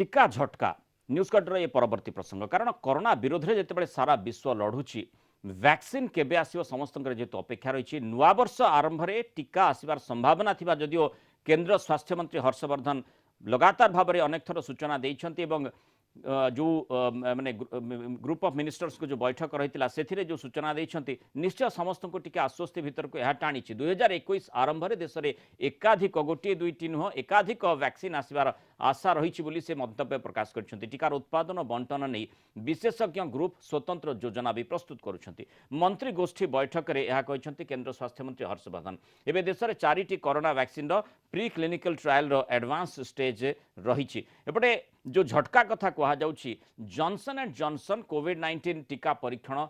टीका झटका news cutter ये परवर्ती प्रसंग कारण कोरोना विरोध में जिते सारा विश्व लड़ुची वैक्सीन केबे आसीबो समस्त जेहेतु अपेक्षा रही नुआ वर्ष आरंभ में टीका आसबार संभावना थिबा जदियो केंद्र स्वास्थ्य मंत्री हर्षवर्धन लगातार भाव में अनेक थर सूचना देइछंती एवं जो माने ग्रुप ऑफ मिनिस्टर्स को जो बैठक रही से जो सूचना देइछंती निश्चय समस्त को टिके आश्वस्ति भीतर को यह टाणी 2021 आरंभ में देश में एकाधिक गोटे दुईटी नुह एकाधिक वैक्सीन आसबार आशा रही से मंतव्य प्रकाश कर टीकार उत्पादन बंटन नहीं विशेषज्ञ ग्रुप स्वतंत्र योजना भी प्रस्तुत करुछंती मंत्री गोष्ठी बैठक में यह कहते केंद्र स्वास्थ्य मंत्री हर्षवर्धन एवं देश में 4टी corona vaccine pre clinical trial advance stage रही एपटे जो झटका कथा कहुच्छी जॉनसन एंड जॉनसन कोविड-19 टीका परीक्षण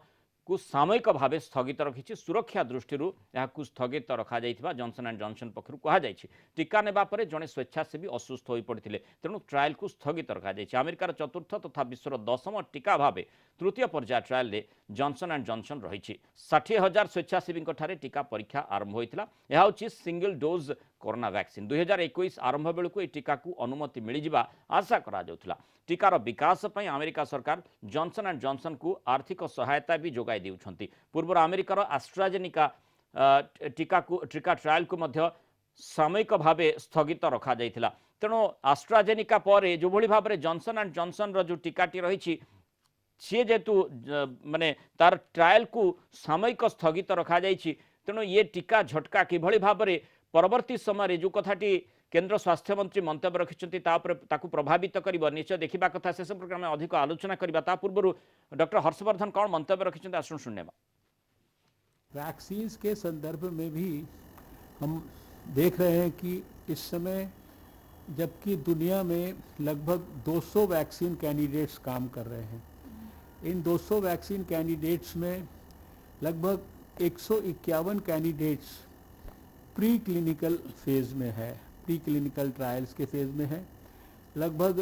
को सामयिक भाव स्थगित रखी सुरक्षा दृष्टि यह स्थगित रखा जॉनसन एंड जॉनसन पक्षर कहुई टीका नेबा परे जड़े स्वेच्छासेवी असुस्थ हो पड़ते तेणु ट्रायल को स्थगित रखा अमेरिकार चतुर्थ तथा विश्वर 10म टीका भाव तृतीय पर्याय ट्रायल में जॉनसन एंड जॉनसन रही 60,000 स्वेच्छासेवी टीका परीक्षा आरंभ होता यह हूँ सिंगल डोज कोरोना वैक्सीन 2021 आरंभ बेलू टीका को अनुमति मिल जावा आशा करा टीकार विकास पर अमेरिका सरकार जॉनसन एंड जॉनसन को आर्थिक सहायता भी जोगाई देउछंती पूर्व अमेरिकार एस्ट्राजेनिका टीका ट्रायल को मध्य सामयिक भाव स्थगित रखा जाइथिला तेणु एस्ट्राजेनिका पर जो भली भाव में जॉनसन एंड जॉनसन रो जो टीकाटी रही सी जेतु माने तार ट्रायल को सामयिक स्थगित रखा जाइछि तेणु ये टीका झटका किभली भाव में परवर्ती समय जो कथाटी केंद्र स्वास्थ्य मंत्री मंतव्य रखिंट प्रभावित कर निश्चय देखा कथा से संपर्क में अधिक आलोचना करवा पूर्व डॉक्टर हर्षवर्धन कौन मंतव्य रखिंट आसुन शुण्य वैक्सीन के संदर्भ में भी हम देख रहे हैं कि इस समय जबकि दुनिया में लगभग 200 वैक्सीन कैंडिडेट्स काम कर रहे हैं इन 200 वैक्सीन कैंडिडेट्स में लगभग 151 कैंडिडेट्स प्री क्लिनिकल फेज में है प्री क्लिनिकल ट्रायल्स के फेज में है लगभग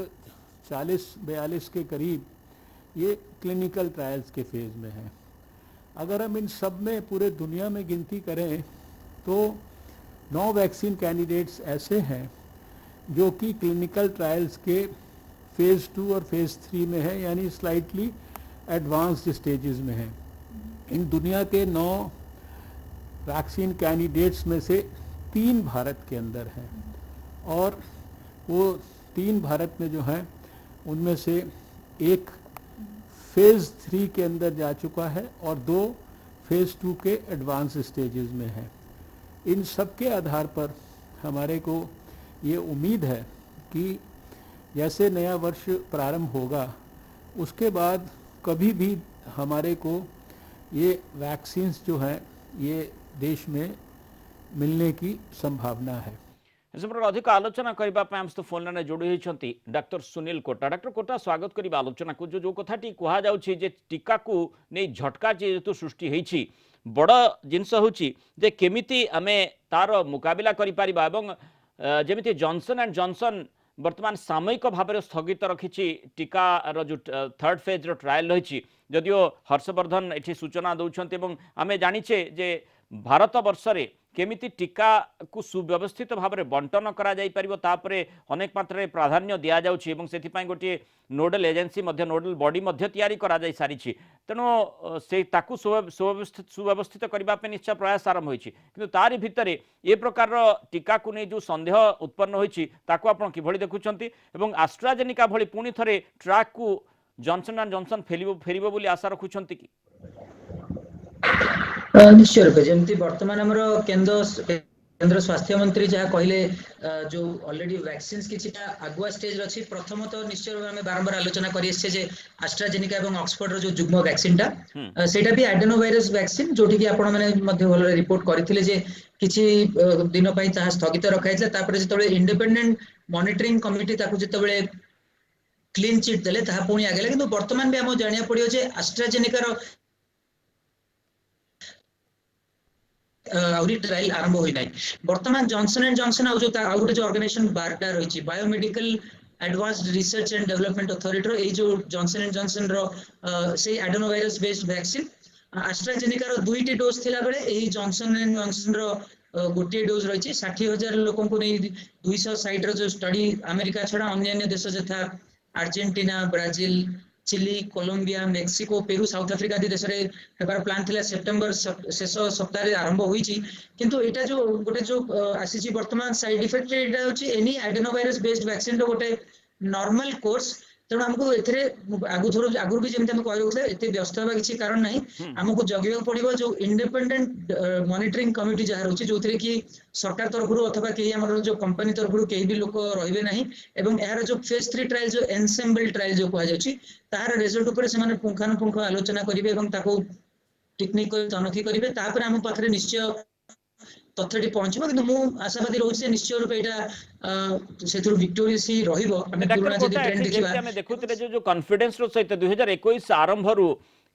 40-42 के करीब ये क्लिनिकल ट्रायल्स के फेज में है। अगर हम इन सब में पूरे दुनिया में गिनती करें तो 9 वैक्सीन कैंडिडेट्स ऐसे हैं जो कि क्लिनिकल ट्रायल्स के फेज़ 2 और फेज़ 3 में है यानी स्लाइटली एडवांस्ड स्टेजेस में है। इन दुनिया के 9 वैक्सीन कैंडिडेट्स में से 3 भारत के अंदर हैं और वो 3 भारत में जो हैं उनमें से एक फेज़ 3 के अंदर जा चुका है और 2 फेज़ 2 के एडवांस स्टेजेस में है। इन सब के आधार पर हमारे को ये उम्मीद है कि जैसे नया वर्ष प्रारंभ होगा उसके बाद कभी भी हमारे को ये वैक्सीन्स जो हैं ये देश में मिलने की संभावना है। अधिक आलोचना करने हम फोन लाइन जोड़ी होती डॉक्टर सुनील कोटा। डॉक्टर कोटा स्वागत करवा आलोचना को जो कथाटी कहुच्छी टीका को नहीं झटका जेहेतु सृष्टि होती बड़ जिनस हूँ केमिति आमे तार मुकाबला करें जमी जॉनसन एंड जॉनसन वर्तमान सामयिक भाव में स्थगित रखी टीकार जो 3rd फेज ट्रायल रही जदियो हर्षवर्धन ये सूचना दौरान आम जाचे जे भारत वर्ष में केमिति टीका को सुव्यवस्थित भाव में बंटन कर अनेक मात्रा प्राधान्य दि जाऊँगी से गोटे नोडल एजेंसी नोडल बॉडी तैयारी करा सारी तेणु से सुव्यवस्थित करने निश्चय प्रयास आरंभ होती कि तारी भितर ए प्रकार टीका को नहीं जो संदेह उत्पन्न होती किभली देखुंट एस्ट्राजेनिका भली पुणी थे ट्रैक को जॉनसन एंड जॉनसन फेर बोली आशा रखुंट कि निश्चय रूपे जमी बर्तमान आमर केंद्र स्वास्थ्य मंत्री जहाँ कहले जो ऑलरेडी वैक्सीन किसी आगुआ स्टेज अच्छी प्रथम तो निश्चय रूप में बारंबार आलोचना कर एस्ट्राजेनिका और ऑक्सफोर्ड रो जो जुग्म वैक्सीनटा सेटा भी एडेनोवायरस वैक्सीन जोठी आपण मैंने भल रिपोर्ट करथिले जे किछि दिन पई ता स्थगित रखाइला तापर जेतबे इंडिपेंडेंट मॉनिटरिंग कमिटी ताकू जेतबे क्लीन चिट देले ता पुणी आगेला किंतु वर्तमान भी हम जानिया पड़ियो जे एस्ट्राजेनिका रो ट्रायल आरंभ हो बर्तमान जॉनसन एंड जॉनसन गोटे जो ऑर्गेनाइजेशन बारटा रही biomedical advanced research and development authority रो जो जॉनसन एंड जॉनसन रो से एडेनोवायरस बेस्ड वैक्सीन एस्ट्राजेनिका रो 2टी डोज थिला बेले एही जॉनसन एंड जॉनसन रो गोटे डोज रही 60,000 लोक को नहीं 200 साइट रो जो स्टडी अमेरिका छड़ा अन्य देश जथा Argentina Brazil Chile Colombia Mexico Peru South Africa आदि देश रे हेबार प्लान थिला सेप्टेम्बर शेष सप्ताह रे आरंभ होईची किंतु एटा जो गोटे जो आसीची वर्तमान साइड इफेक्ट एटा होची एनी एडेनोवायरस बेस्ड वैक्सीन रो गोटे नॉर्मल कोर्स तेणु आमको एथिरे आगुर भी जेमते हम कहि रहउले एते व्यस्त होबा किछि कारण नाही हमको जगिବାକୁ पड़िबो जो इंडिपेंडेंट मॉनिटरिंग कमिटी जहा रहउछि जोथिरे कि सरकार तरफ अथवा केही हमर जो कंपनी तरफ केही भी लोक रहिबे नाही एवं एहार जो फेज 3 ट्रायल जो एनसेम्बल ट्रायल जो कहा जाउछि तार रिजल्ट ऊपर से माने पुंखानुपुंख आलोचना करिवे एवं ताको टेक्निक तनखी करिवे तापर हम पाखरे निश्चय तथ्यटी पहुंचबो किंतु मु आशावादी रहउछि निश्चय रूपे एटा सेथुर विक्टोरियस ही रहिबो हम पुराना जदी ट्रेंड देखिबा हम देखुतले जो कॉन्फिडेंस रो सहित 2021 आरंभ रु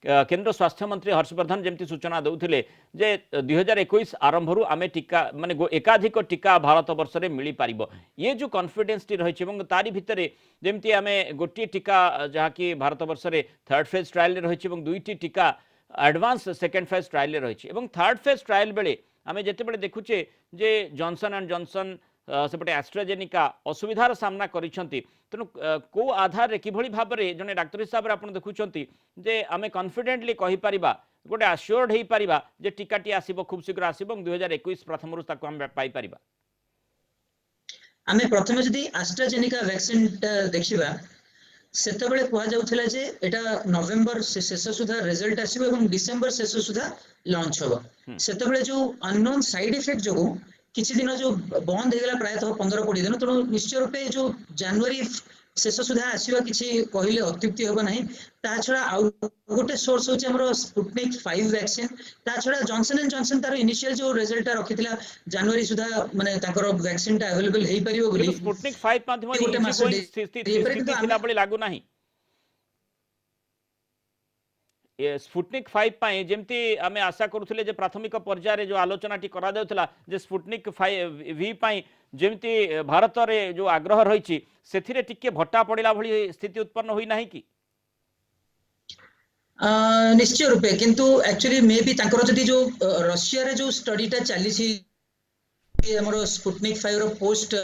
केंद्र स्वास्थ्य मंत्री हर्षवर्धन जमती सूचना दउथिले जे 2021 आरंभ रु आमे टीका माने एकाधिक टीका भारत वर्ष रे मिली पारिबो ये जो कॉन्फिडेंस टी रहिछि एवं तारी भितरे जेमती आमे गोटी टीका जहा कि भारत वर्ष रे थर्ड फेज ट्रायल रे रहिछि एवं दुईटी टीका एडवांस सेकंड फेज ट्रायल रे रहिछि एवं थर्ड फेज ट्रायल बेले आमे जेते बेले देखुचे जे जॉनसन एंड जॉनसन सेपटे एस्ट्राजेनिका असुविधार सामना करिसंती तेणु को आधार रे किभଳି भाबरे जने डाक्टर हिसाब रे आपण देखुचंती जे आमे कॉन्फिडेंटली कहि परिबा गोटे अश्योर्ड हेई परिबा जे टीकाटी आसीबो खूब शीघ्र आसीबो 2021 प्रथम रु ताको हम पाई परिबा आमे प्रथमे जदी एस्ट्राजेनिका वैक्सीन देखिबा सेतबेले कुआ जाउथिला जे एटा नवेम्बर शेष सुधा रिजल्ट आसीबो एवं डिसेंबर शेष सुधा लॉन्च होबो सेतबेले जो अननोन साइड इफेक्ट जो किछि दिन जो बंद हेगला प्रायतः 15-20 दिन तो निश्चय रूपे जो जनवरी शेष सुधा आसीबा किछि कहिले अत्युक्ति होबो नाही ता छडा आ गोटे सोर्स होछि हमरो स्पुटनिक 5 वैक्सीन ता छडा जॉनसन एंड जॉनसन तार इनिशियल जो रिजल्ट रखिथिला जनवरी सुधा माने ताकर वैक्सीन ता अवेलेबल हेई परिबो बोली स्पुटनिक 5 माध्यम स्थिति थिला बळी लागू नाही स्पुटनिक 5 पाई जेमती आमे आशा करूथिले जे प्राथमिक पर्याय रे जो आलोचना टी करा जाउथला जे स्पुटनिक 5 वी पाई जेमती भारत रे जो आग्रह रहिछि सेथिरे टिके भट्टा पडिला भली स्थिति उत्पन्न होई नाही की निश्चय रूपे किंतु एक्चुअली मे बी तांकर जदी जो रशिया रे जो स्टडी टा चली छी हमरो स्पुटनिक 5 रो पोस्ट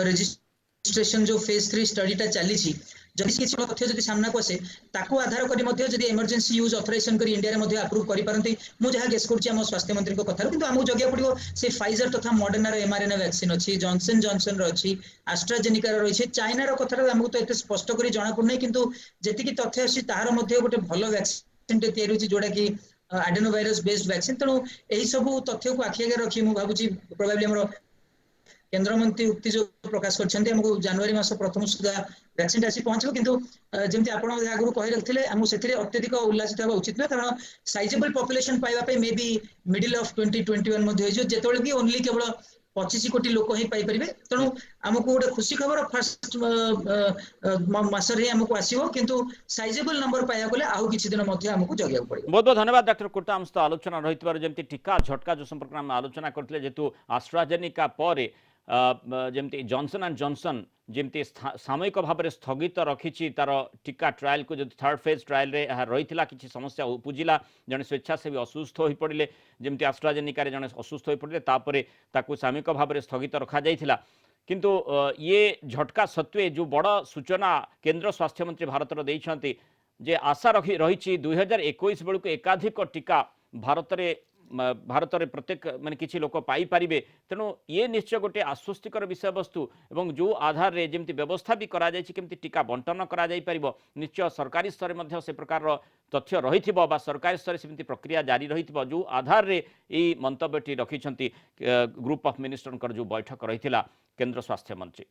रजिस्ट्रेशन जो फेज 3 स्टडी टा चली छी जदि किछि तथ्य जदि सामना को आसे ताको आधार करी मध्ये जदि इमरजेंसी यूज ऑथराइजेशन करी इंडिया रे मध्ये अप्रूव करि परंती मु जहा गेस करछि हम स्वास्थ्य मंत्री को कथा किंतु हमु जगिया पडियो से फाइजर तथा मॉडर्ना रे एमआरएनए वैक्सीन अछि जॉनसन जॉनसन रो अछि एस्ट्राजेनिका रो अछि चाइना रो कथा हमु तो एते स्पष्ट करी जणा पडनै किंतु जेति की तथ्य अछि तार मध्ये गोटे भलो वैक्सीन ते तयारी होछि जोडा की एडेनोवायरस बेस्ड वैक्सीन तेणु एही सब तथ्य को आखि आगे रखी मु भाबुछि प्रोबेबली हमरो केंद्र मंत्री उक्ति जो प्रकाश करछन्ते हमको जनवरी मास प्रथम सुधा वैक्सीन आसी पहुंचबो किंतु जेमति आपण आगु कहि रखथिले हमु सेथिरे अत्यधिक उल्लासित होबा उचित न कारण साइजेबल पॉपुलेशन पाइबा पे मे बी मिडिल ऑफ 2021 मध्ये होइजो जेतोले कि ओनली केवल 25 कोटी लोक ही पाई परिबे तेणु हमको गोटे खुशी खबर फर्स्ट मास रे हमको आसीबो किंतु साइजेबल नंबर पाया गले आउ किछि दिन मध्ये हमको जगिया पड़िबो बहुत बहुत धन्यवाद डॉक्टर कोटा हम तो आलोचना रहितबार जेमति टीका झटका जो संपर्क में आलोचना करथिले जेतु एस्ट्राजेनिका परे जेमती जॉनसन एंड जॉनसन जेमती सामयिक भाव में स्थगित रखी तार टीका ट्रायल को जो थर्ड फेज ट्रायल रे रही किसी समस्या उपजिला जड़े स्वेच्छासेवी असुस्थ हो पड़े जमती एस्ट्राजेनिका जड़े असुस्थ हो पड़े तापर ताकू सामयिक भाव में स्थगित रखा जाइथिला किंतु ये झटका सत्वे जो बड़ सूचना केंद्र स्वास्थ्य मंत्री भारत देइछंती जे आशा रही 2021 बेलू एकाधिक टीका भारत में प्रत्येक माने किसी लोक पाई पारिबे तेणु ये निश्चय गोटे आश्वस्तिकर विषय वस्तु एवं जो आधार रे जेमती व्यवस्था भी करा जायछि केमती टीका बंटन करा जाय परिबो निश्चय सरकारी स्तर में से प्रकार तथ्य रहिथिबो बा सरकारी स्तर सेमती प्रक्रिया जारी रहिथिबो जो आधार रे ई मंतव्यटी रखिछंती ग्रुप ऑफ मिनिस्टरकर जो बैठक रहिथिला केंद्र स्वास्थ्य मंत्री।